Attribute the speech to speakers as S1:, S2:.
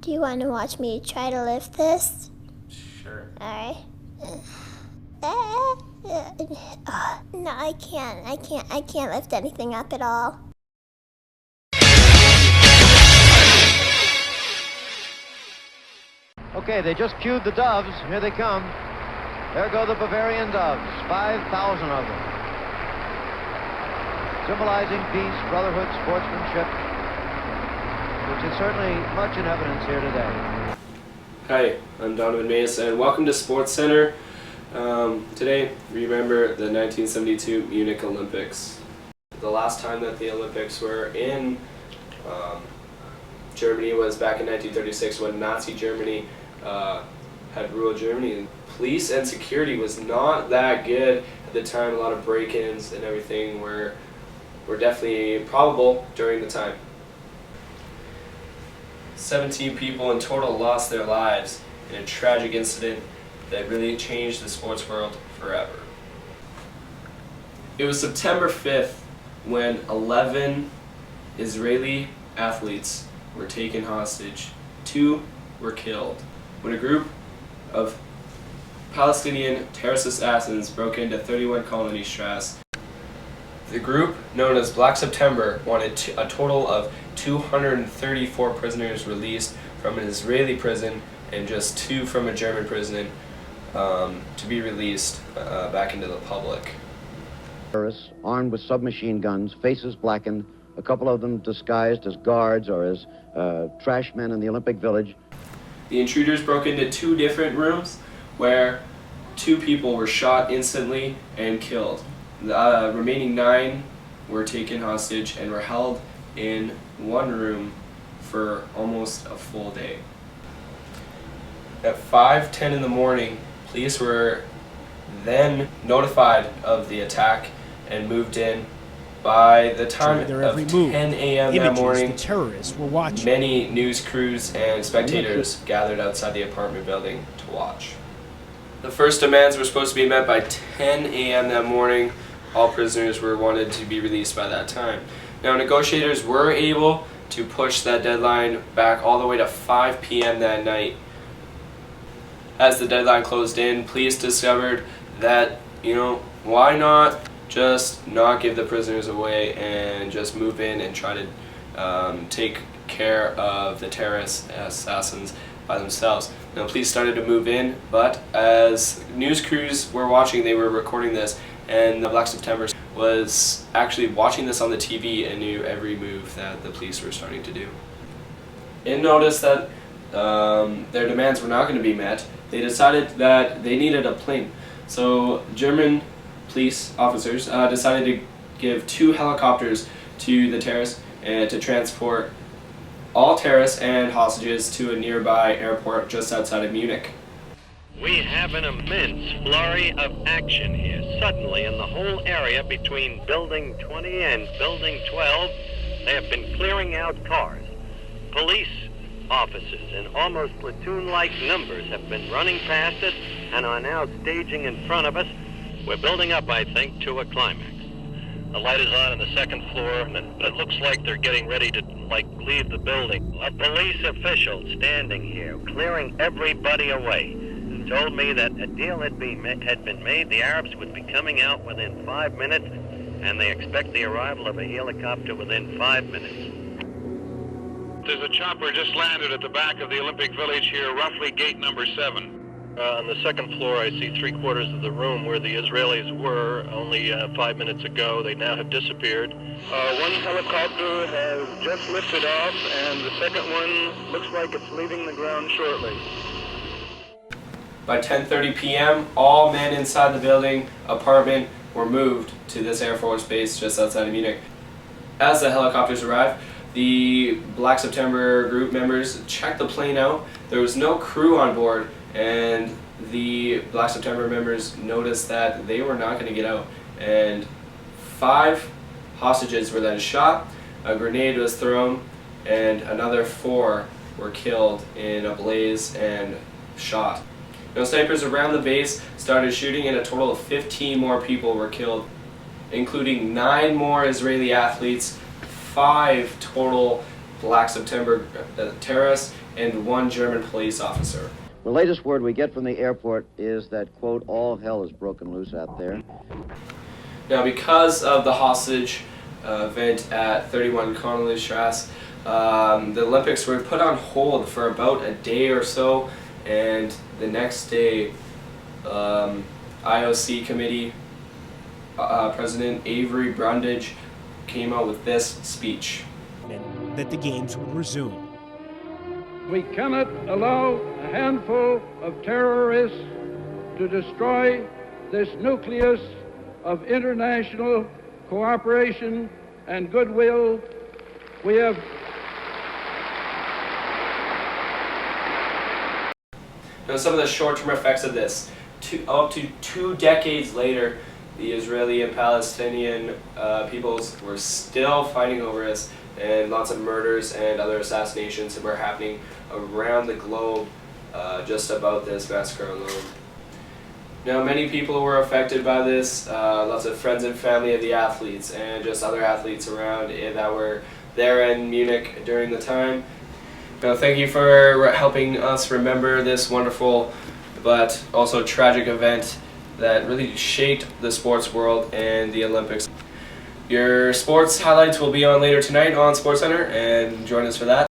S1: Do you want to watch me try to lift this?
S2: Sure.
S1: Alright. No, I can't lift anything up at all.
S3: Okay, they just cued the doves. Here they come. There go the Bavarian doves, 5,000 of them. Symbolizing peace, brotherhood, sportsmanship, which is certainly much in evidence here today.
S2: Hi, I'm Donovan Mace, and welcome to Sports Center. Today, we remember the 1972 Munich Olympics. The last time that the Olympics were in Germany was back in 1936 when Nazi Germany had ruled Germany. And police and security was not that good at the time. A lot of break-ins and everything were definitely probable during the time. 17 people in total lost their lives in a tragic incident that really changed the sports world forever. It was September 5th when 11 Israeli athletes were taken hostage. 2 were killed when a group of Palestinian terrorist assassins broke into 31 Colony Strasse. The group, known as Black September, wanted a total of 234 prisoners released from an Israeli prison and just 2 from a German prison to be released back into the public.
S3: Terrorists armed with submachine guns, faces blackened, a couple of them disguised as guards or as trash men in the Olympic Village.
S2: The intruders broke into 2 different rooms where 2 people were shot instantly and killed. The remaining 9 were taken hostage and were held in one room for almost a full day. At 5:10 in the morning, police were then notified of the attack and moved in. By the time of 10 a.m. that morning,
S4: terrorists were watching.
S2: Many news crews and spectators gathered outside the apartment building to watch. The first demands were supposed to be met by 10 a.m. that morning. All prisoners were wanted to be released by that time. Now, negotiators were able to push that deadline back all the way to 5 p.m. that night. As the deadline closed in, police discovered that, why not just not give the prisoners away and just move in and try to take care of the terrorist assassins by themselves. Now, police started to move in, but as news crews were watching, they were recording this, and the Black September was actually watching this on the TV and knew every move that the police were starting to do. It noticed that their demands were not going to be met. They decided that they needed a plane. So German police officers decided to give 2 helicopters to the terrorists and to transport all terrorists and hostages to a nearby airport just outside of Munich.
S5: We have an immense flurry of action here. Suddenly, in the whole area between Building 20 and Building 12, they have been clearing out cars. Police officers in almost platoon-like numbers have been running past us and are now staging in front of us. We're building up, I think, to a climax. The light is on the 2nd floor, and it looks like they're getting ready to, leave the building. A police official standing here, clearing everybody away, told me that a deal had been made. The Arabs would be coming out within 5 minutes, and they expect the arrival of a helicopter within 5 minutes.
S6: There's a chopper just landed at the back of the Olympic Village here, roughly gate number 7.
S5: On the 2nd floor, I see 3/4 of the room where the Israelis were only 5 minutes ago. They now have disappeared. One helicopter has just lifted off, and the second one looks like it's leaving the ground shortly.
S2: By 10:30 p.m., all men inside the apartment were moved to this Air Force base just outside of Munich. As the helicopters arrived, the Black September group members checked the plane out. There was no crew on board, and the Black September members noticed that they were not going to get out. And 5 hostages were then shot, a grenade was thrown, and another 4 were killed in a blaze and shot. Now, snipers around the base started shooting, and a total of 15 more people were killed, including 9 more Israeli athletes, 5 total Black September terrorists, and 1 German police officer.
S3: The latest word we get from the airport is that, quote, all hell is broken loose out there.
S2: Now, because of the hostage event at 31 Königstrasse, the Olympics were put on hold for about a day or so, and the next day, IOC committee President Avery Brundage came out with this speech.
S4: That the games would resume.
S7: We cannot allow a handful of terrorists to destroy this nucleus of international cooperation and goodwill. We have
S2: Now, some of the short-term effects of this. Up to 2 decades later, the Israeli and Palestinian peoples were still fighting over this, and lots of murders and other assassinations were happening around the globe just about this massacre alone. Now, many people were affected by this, lots of friends and family of the athletes and just other athletes around that were there in Munich during the time. Now, thank you for helping us remember this wonderful but also tragic event that really shaped the sports world and the Olympics. Your sports highlights will be on later tonight on SportsCenter, and join us for that.